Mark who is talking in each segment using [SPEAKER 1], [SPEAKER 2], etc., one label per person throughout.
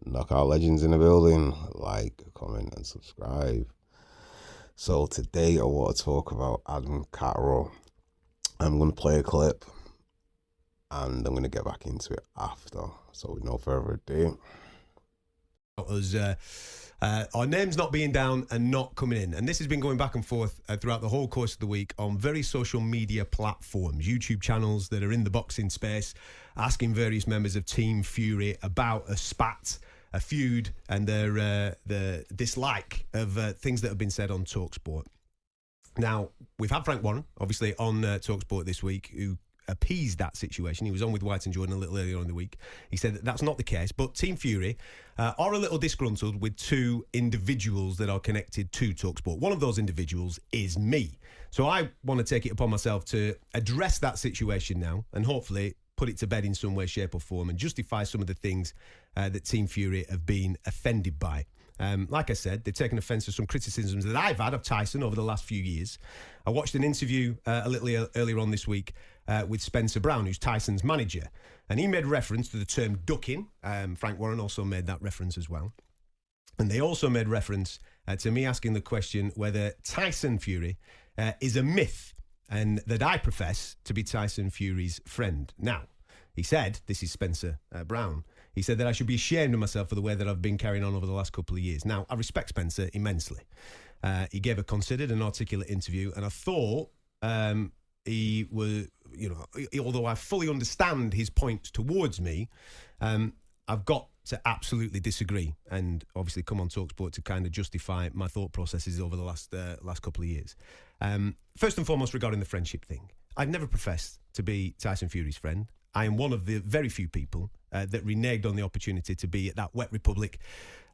[SPEAKER 1] Knockout Legends in the building. Like, comment, and subscribe. So today I want to talk about Adam Catterall. I'm going to play a clip and I'm going to get back into it after. So with no further ado.
[SPEAKER 2] Our names not being down and not coming in. And this has been going back and forth throughout the whole course of the week on various social media platforms, YouTube channels that are in the boxing space, asking various members of Team Fury about a spat, a feud, and their dislike of things that have been said on Talksport. Now, we've had Frank Warren, obviously, on Talksport this week, who appeased that situation. He was on with White and Jordan a little earlier on in the week. He said that that's not the case, but Team Fury are a little disgruntled with two individuals that are connected to Talksport. One of those individuals is me. So I want to take it upon myself to address that situation now and hopefully put it to bed in some way, shape or form and justify some of the things that Team Fury have been offended by. Like I said, they've taken offence to some criticisms that I've had of Tyson over the last few years. I watched an interview a little earlier on this week with Spencer Brown, who's Tyson's manager, and he made reference to the term ducking. Frank Warren also made that reference as well. And they also made reference to me asking the question whether Tyson Fury is a myth and that I profess to be Tyson Fury's friend. Now, he said, this is Spencer Brown, he said that I should be ashamed of myself for the way that I've been carrying on over the last couple of years. Now, I respect Spencer immensely. He gave a considered and articulate interview, and I thought he was, although I fully understand his points towards me, I've got to absolutely disagree and obviously come on Talksport to kind of justify my thought processes over the last couple of years. First and foremost, regarding the friendship thing, I've never professed to be Tyson Fury's friend. I am one of the very few people that reneged on the opportunity to be at that Wet Republic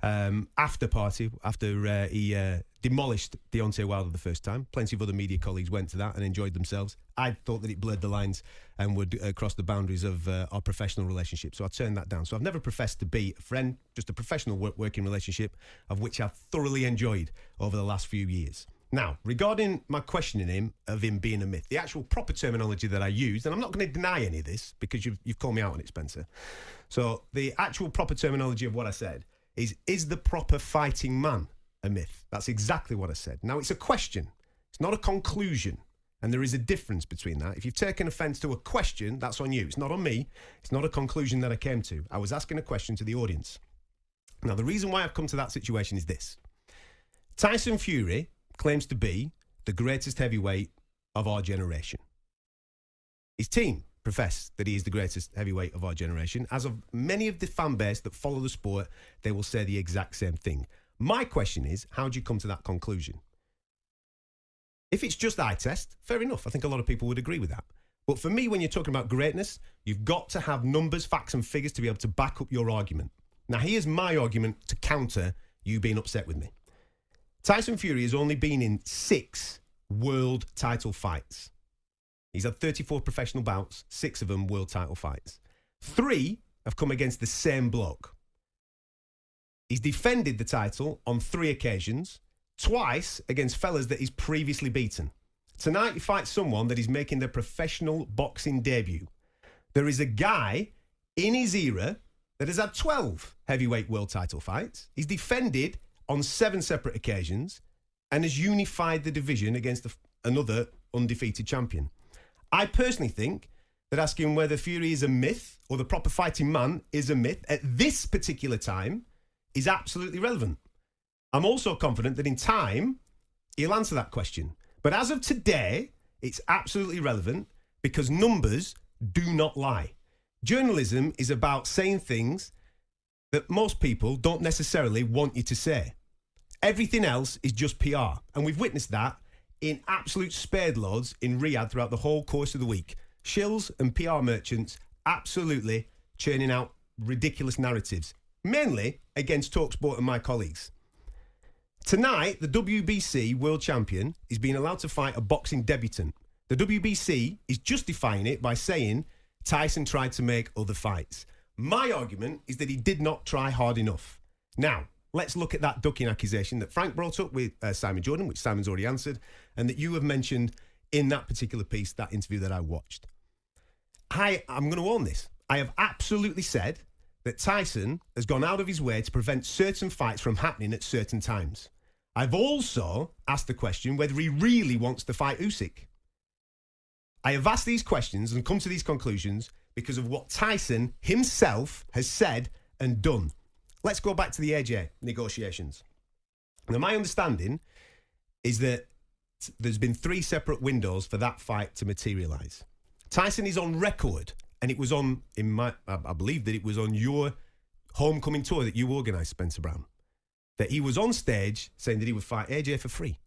[SPEAKER 2] after party after he demolished Deontay Wilder the first time. Plenty of other media colleagues went to that and enjoyed themselves. I thought that it blurred the lines and would cross the boundaries of our professional relationship, so I turned that down. So I've never professed to be a friend, just a professional working relationship, of which I've thoroughly enjoyed over the last few years. Now, regarding my questioning him of him being a myth, the actual proper terminology that I used, and I'm not going to deny any of this because you've called me out on it, Spencer. So the actual proper terminology of what I said is the proper fighting man a myth? That's exactly what I said. Now, it's a question. It's not a conclusion. And there is a difference between that. If you've taken offence to a question, that's on you. It's not on me. It's not a conclusion that I came to. I was asking a question to the audience. Now, the reason why I've come to that situation is this. Tyson Fury claims to be the greatest heavyweight of our generation. His team profess that he is the greatest heavyweight of our generation. As of many of the fan base that follow the sport, they will say the exact same thing. My question is, how do you come to that conclusion? If it's just eye test, fair enough. I think a lot of people would agree with that. But for me, when you're talking about greatness, you've got to have numbers, facts and figures to be able to back up your argument. Now, here's my argument to counter you being upset with me. Tyson Fury has only been in 6 world title fights. He's had 34 professional bouts, 6 of them world title fights. 3 have come against the same bloke. He's defended the title on 3 occasions, twice against fellas that he's previously beaten. Tonight he fights someone that is making their professional boxing debut. There is a guy in his era that has had 12 heavyweight world title fights. He's defended on 7 separate occasions and has unified the division against another undefeated champion. I personally think that asking whether Fury is a myth or the proper fighting man is a myth at this particular time is absolutely relevant. I'm also confident that in time, he'll answer that question. But as of today, it's absolutely relevant because numbers do not lie. Journalism is about saying things that most people don't necessarily want you to say. Everything else is just PR. And we've witnessed that in absolute spade loads in Riyadh throughout the whole course of the week. Shills and PR merchants absolutely churning out ridiculous narratives, mainly against Talksport and my colleagues. Tonight, the WBC world champion is being allowed to fight a boxing debutant. The WBC is justifying it by saying Tyson tried to make other fights. My argument is that he did not try hard enough. Now, let's look at that ducking accusation that Frank brought up with Simon Jordan, which Simon's already answered, and that you have mentioned in that particular piece, that interview that I watched. I'm going to own this. I have absolutely said that Tyson has gone out of his way to prevent certain fights from happening at certain times. I've also asked the question whether he really wants to fight Usyk. I have asked these questions and come to these conclusions because of what Tyson himself has said and done. Let's go back to the AJ negotiations. Now, my understanding is that there's been 3 separate windows for that fight to materialise. Tyson is on record, and it was on, I believe that it was on your homecoming tour that you organised, Spencer Brown, that he was on stage saying that he would fight AJ for free.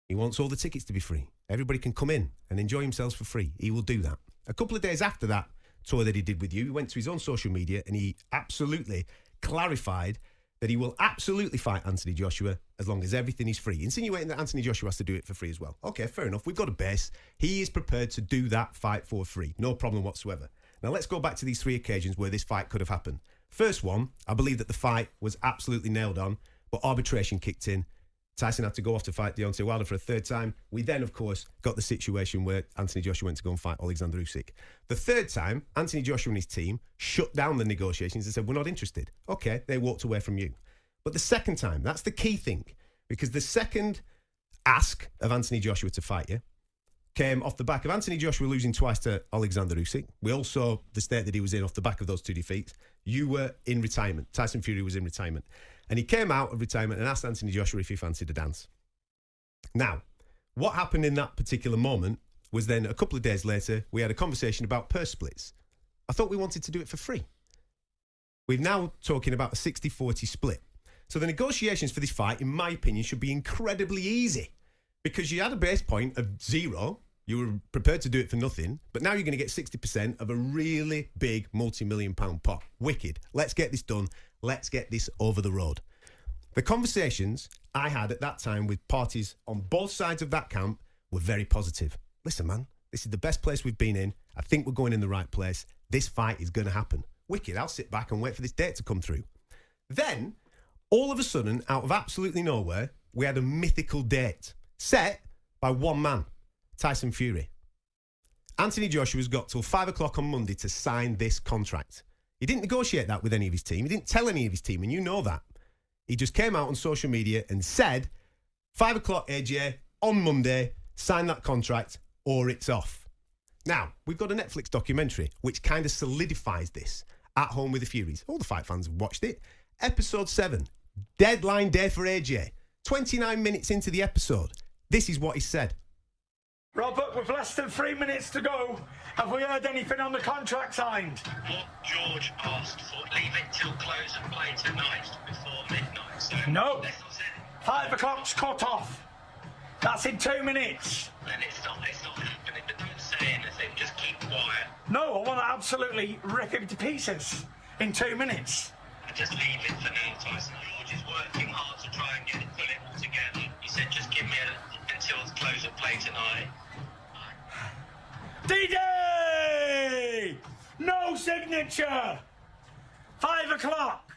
[SPEAKER 2] He wants all the tickets to be free. Everybody can come in and enjoy themselves for free. He will do that. A couple of days after that tour that he did with you, he went to his own social media and he absolutely clarified that he will absolutely fight Anthony Joshua as long as everything is free, insinuating that Anthony Joshua has to do it for free as well. Okay, fair enough. We've got a base. He is prepared to do that fight for free. No problem whatsoever. Now, let's go back to these 3 occasions where this fight could have happened. First one, I believe that the fight was absolutely nailed on, but arbitration kicked in. Tyson had to go off to fight Deontay Wilder for a 3rd time. We then, of course, got the situation where Anthony Joshua went to go and fight Alexander Usyk. The 3rd time, Anthony Joshua and his team shut down the negotiations and said, we're not interested. Okay, they walked away from you. But the 2nd time, that's the key thing, because the 2nd ask of Anthony Joshua to fight you came off the back of Anthony Joshua losing twice to Alexander Usyk. We all saw the state that he was in off the back of those 2 defeats. You were in retirement. Tyson Fury was in retirement. And he came out of retirement and asked Anthony Joshua if he fancied a dance. Now, what happened in that particular moment was then a couple of days later, we had a conversation about purse splits. I thought we wanted to do it for free. We're now talking about a 60-40 split. So the negotiations for this fight, in my opinion, should be incredibly easy because you had a base point of 0. You were prepared to do it for nothing, but now you're going to get 60% of a really big multi-million-pound pot. Wicked. Let's get this done. Let's get this over the road. The conversations I had at that time with parties on both sides of that camp were very positive. Listen, man, this is the best place we've been in. I think we're going in the right place. This fight is going to happen. Wicked. I'll sit back and wait for this date to come through. Then, all of a sudden, out of absolutely nowhere, we had a mythical date set by one man, Tyson Fury. Anthony Joshua's got till 5 o'clock on Monday to sign this contract. He didn't negotiate that with any of his team. He didn't tell any of his team, and you know that. He just came out on social media and said, 5 o'clock, AJ, on Monday, sign that contract or it's off. Now, we've got a Netflix documentary which kind of solidifies this, At Home with the Furies. All the fight fans have watched it. Episode 7, deadline day for AJ. 29 minutes into the episode, this is what he said.
[SPEAKER 3] Robert, with less than 3 minutes to go, have we heard anything on the contract signed?
[SPEAKER 4] What George asked for, leave it till close of play tonight before midnight. So
[SPEAKER 3] No.
[SPEAKER 4] that's not it.
[SPEAKER 3] 5 o'clock's cut off. That's in 2 minutes.
[SPEAKER 4] Then it's not happening, but don't say anything, just keep quiet.
[SPEAKER 3] No, I want to absolutely rip him to pieces in 2 minutes.
[SPEAKER 4] And just leave it for now, Tyson. George is working hard to try and pull it all together. He said just give me until close of play tonight.
[SPEAKER 3] DJ! No signature! 5 o'clock.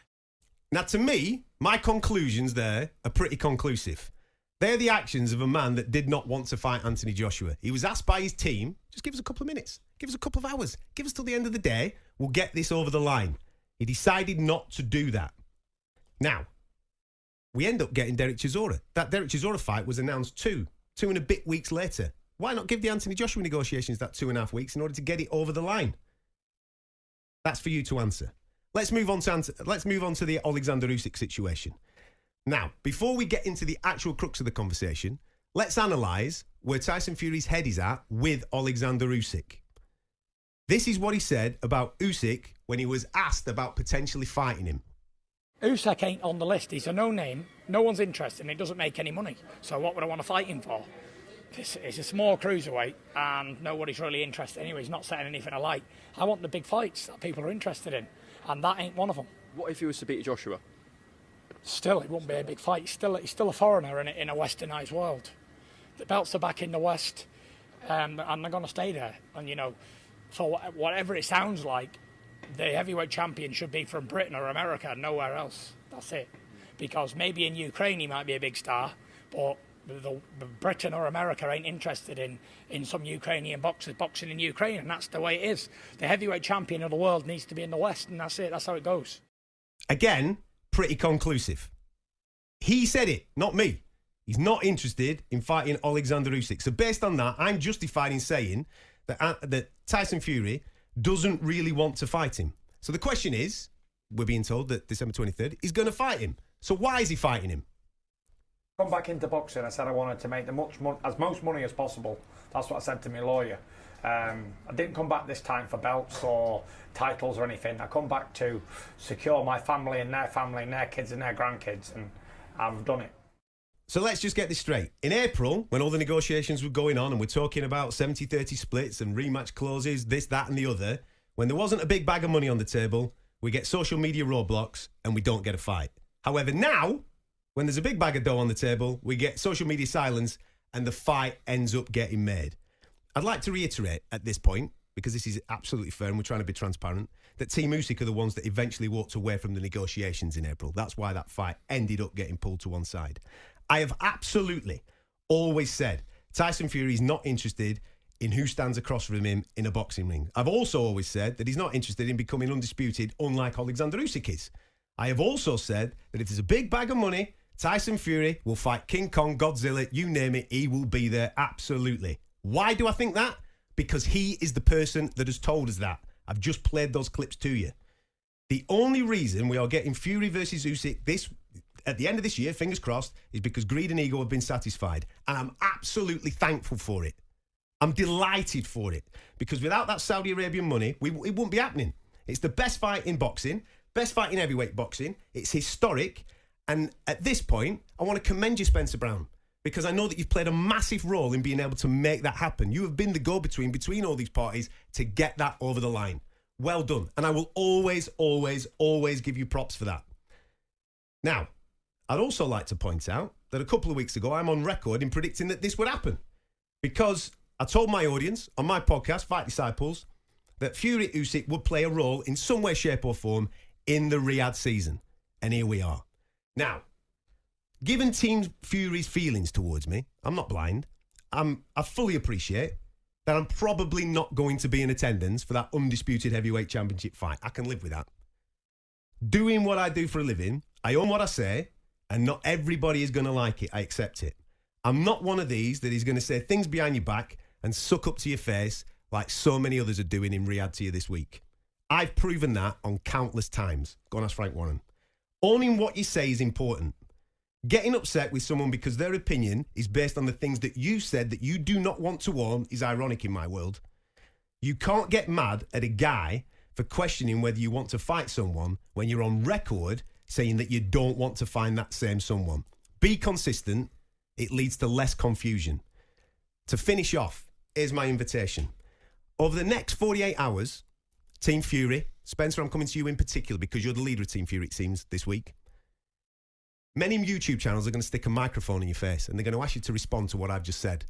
[SPEAKER 2] Now, to me, my conclusions there are pretty conclusive. They're the actions of a man that did not want to fight Anthony Joshua. He was asked by his team, just give us a couple of minutes, give us a couple of hours, give us till the end of the day, we'll get this over the line. He decided not to do that. Now, we end up getting Derek Chisora. That Derek Chisora fight was announced two and a bit weeks later. Why not give the Anthony Joshua negotiations that 2.5 weeks in order to get it over the line? That's for you to answer. Let's move on to the Alexander Usyk situation. Now, before we get into the actual crux of the conversation, let's analyse where Tyson Fury's head is at with Alexander Usyk. This is what he said about Usyk when he was asked about potentially fighting him.
[SPEAKER 5] Usyk ain't on the list. He's a no-name. No one's interested and he doesn't make any money. So what would I want to fight him for? It's a small cruiserweight and nobody's really interested anyway. He's not setting anything alight. I want the big fights that people are interested in, and that ain't one of them.
[SPEAKER 6] What if he was to beat Joshua?
[SPEAKER 5] Still, it won't be a big fight. He's still a foreigner in a westernised world. The belts are back in the West, and they're going to stay there. And, you know, so whatever it sounds like, the heavyweight champion should be from Britain or America, nowhere else. That's it. Because maybe in Ukraine he might be a big star, but Britain or America ain't interested in some Ukrainian boxers boxing in Ukraine, and that's the way it is. The heavyweight champion of the world needs to be in the West, and that's it. That's how it goes.
[SPEAKER 2] Again, pretty conclusive. He said it, not me. He's not interested in fighting Alexander Usyk. So based on that, I'm justified in saying that Tyson Fury doesn't really want to fight him. So the question is, we're being told that December 23rd, he's going to fight him. So why is he fighting him?
[SPEAKER 6] Come back into boxing, I said I wanted to make as most money as possible. That's what I said to my lawyer. I didn't come back this time for belts or titles or anything. I come back to secure my family and their kids and their grandkids, and I've done it.
[SPEAKER 2] So let's just get this straight. In April, when all the negotiations were going on and we're talking about 70-30 splits and rematch clauses, this, that and the other, when there wasn't a big bag of money on the table, we get social media roadblocks and we don't get a fight. However, now, when there's a big bag of dough on the table, we get social media silence and the fight ends up getting made. I'd like to reiterate at this point, because this is absolutely fair and we're trying to be transparent, that Team Usyk are the ones that eventually walked away from the negotiations in April. That's why that fight ended up getting pulled to one side. I have absolutely always said Tyson Fury is not interested in who stands across from him in a boxing ring. I've also always said that he's not interested in becoming undisputed, unlike Alexander Usyk is. I have also said that if there's a big bag of money, Tyson Fury will fight King Kong, Godzilla, you name it, he will be there, absolutely. Why do I think that? Because he is the person that has told us that. I've just played those clips to you. The only reason we are getting Fury versus Usyk at the end of this year, fingers crossed, is because greed and ego have been satisfied. And I'm absolutely thankful for it. I'm delighted for it. Because without that Saudi Arabian money, it wouldn't be happening. It's the best fight in boxing, best fight in heavyweight boxing. It's historic. And at this point, I want to commend you, Spencer Brown, because I know that you've played a massive role in being able to make that happen. You have been the go-between between all these parties to get that over the line. Well done. And I will always, always, always give you props for that. Now, I'd also like to point out that a couple of weeks ago, I'm on record in predicting that this would happen because I told my audience on my podcast, Fight Disciples, that Fury Usyk would play a role in some way, shape or form in the Riyadh season. And here we are. Now, given Team Fury's feelings towards me, I'm not blind. I fully appreciate that I'm probably not going to be in attendance for that undisputed heavyweight championship fight. I can live with that. Doing what I do for a living, I own what I say, and not everybody is going to like it. I accept it. I'm not one of these that is going to say things behind your back and suck up to your face like so many others are doing in Riyadh to you this week. I've proven that on countless times. Go and ask Frank Warren. Owning what you say is important. Getting upset with someone because their opinion is based on the things that you said that you do not want to own is ironic in my world. You can't get mad at a guy for questioning whether you want to fight someone when you're on record saying that you don't want to find that same someone. Be consistent. It leads to less confusion. To finish off, here's my invitation. Over the next 48 hours, Team Fury, Spencer, I'm coming to you in particular because you're the leader of Team Fury, it seems, this week. Many YouTube channels are going to stick a microphone in your face and they're going to ask you to respond to what I've just said.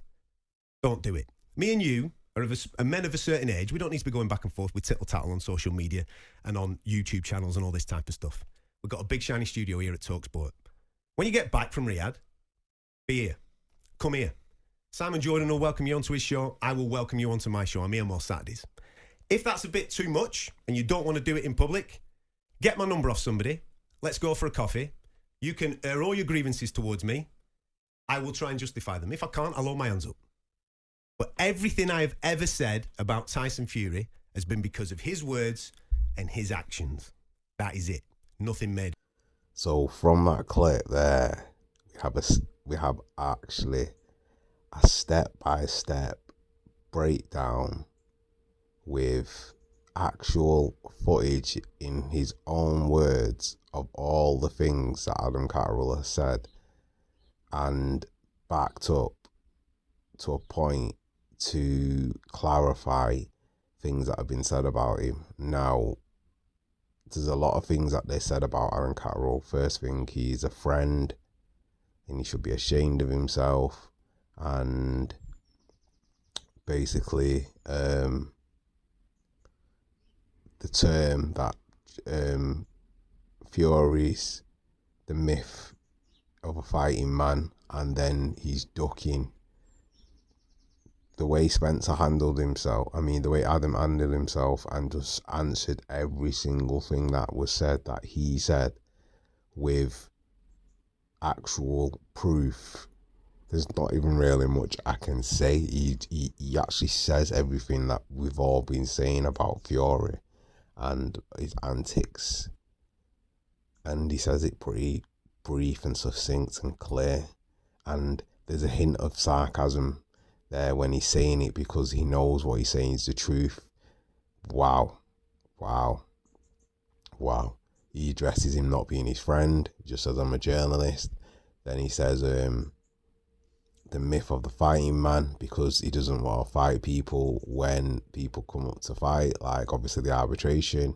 [SPEAKER 2] Don't do it. Me and you are men of a certain age. We don't need to be going back and forth with tittle-tattle on social media and on YouTube channels and all this type of stuff. We've got a big shiny studio here at Talksport. When you get back from Riyadh, be here. Come here. Simon Jordan will welcome you onto his show. I will welcome you onto my show. I'm here most Saturdays. If that's a bit too much and you don't want to do it in public, get my number off somebody. Let's go for a coffee. You can air all your grievances towards me. I will try and justify them. If I can't, I'll hold my hands up. But everything I have ever said about Tyson Fury has been because of his words and his actions. That is it. Nothing made.
[SPEAKER 1] So from that clip there, we have actually a step-by-step breakdown with actual footage in his own words of all the things that Adam Catterall has said and backed up to a point to clarify things that have been said about him. Now, there's a lot of things that they said about Adam Catterall. First thing, he's a friend and he should be ashamed of himself. And basically, the term that Fury's the myth of a fighting man, and then he's ducking. The way Spencer handled himself, I mean, the way Adam handled himself and just answered every single thing that was said, that he said, with actual proof. There's not even really much I can say. He actually says everything that we've all been saying about Fury and his antics. And he says it pretty brief and succinct and clear. And there's a hint of sarcasm there when he's saying it, because he knows what he's saying is the truth. Wow. He addresses him not being his friend, just says, I'm a journalist. Then he says the myth of the fighting man, because he doesn't want to fight people when people come up to fight. Like, obviously, the arbitration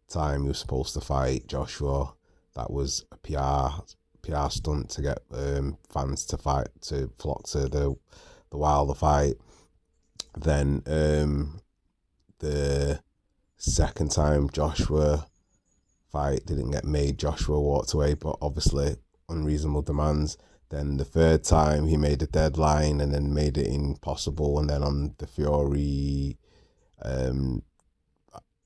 [SPEAKER 1] time he was supposed to fight Joshua, that was a PR stunt to get fans to flock to the Wilder fight. Then the second time Joshua fight didn't get made, Joshua walked away, but obviously unreasonable demands. Then the third time he made a deadline and then made it impossible. And then on the Fury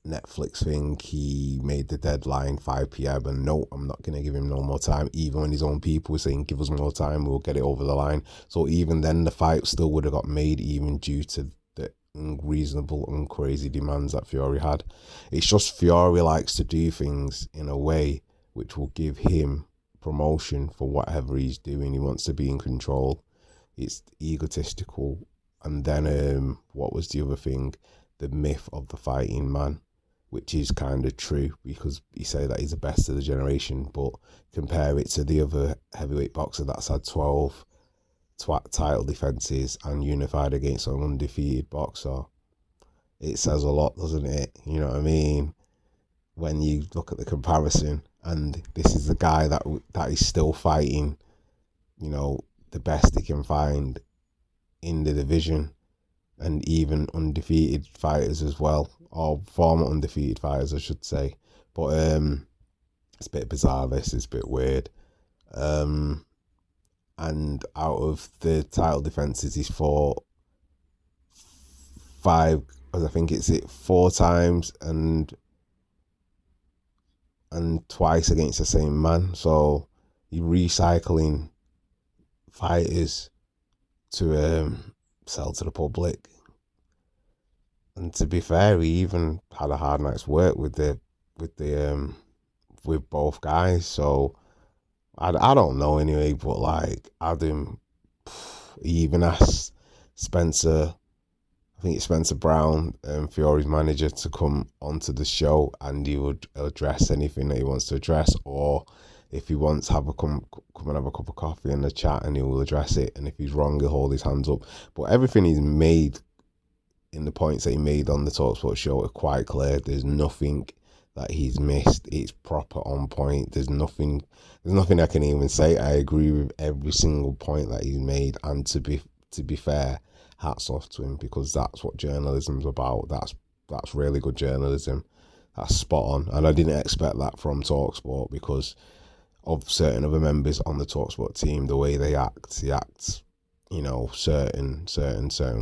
[SPEAKER 1] Netflix thing, he made the deadline 5 p.m. and no, I'm not going to give him no more time. Even when his own people were saying, give us more time, we'll get it over the line. So even then, the fight still would have got made, even due to the unreasonable and crazy demands that Fury had. It's just Fury likes to do things in a way which will give him promotion for whatever he's doing. He wants to be in control. It's egotistical. And then what was the other thing? The myth of the fighting man, which is kind of true, because he say that he's the best of the generation, but compare it to the other heavyweight boxer that's had 12 title defenses and unified against an undefeated boxer. It says a lot, doesn't it? You know what I mean? When you look at the comparison, and this is the guy that is still fighting, you know, the best he can find in the division, and even undefeated fighters as well, or former undefeated fighters, I should say. But it's a bit bizarre. This is a bit weird. And out of the title defenses, he's fought 4 times and twice against the same man. So you're recycling fighters to sell to the public. And to be fair, he even had a hard night's work with both guys. So I don't know anyway, but like Adam, he even asked Spencer, I think it's Spencer Brown, Fury's manager, to come onto the show, and he would address anything that he wants to address, or if he wants to come and have a cup of coffee and a chat, and he will address it. And if he's wrong, he'll hold his hands up. But everything he's made, in the points that he made on the Talksport show, are quite clear. There's nothing that he's missed. It's proper on point. There's nothing I can even say. I agree with every single point that he's made. And to be fair, hats off to him, because that's what journalism's about. That's really good journalism. That's spot on. And I didn't expect that from Talksport, because of certain other members on the Talksport team, the way they act, you know, certain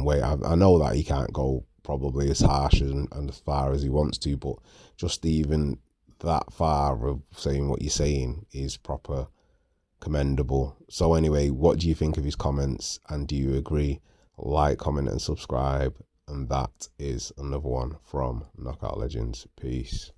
[SPEAKER 1] way. I know that he can't go probably as harsh and as far as he wants to, but just even that far of saying what you're saying is proper commendable. So anyway, what do you think of his comments, and do you agree? Like, comment and subscribe, and that is another one from Knockout Legends. Peace.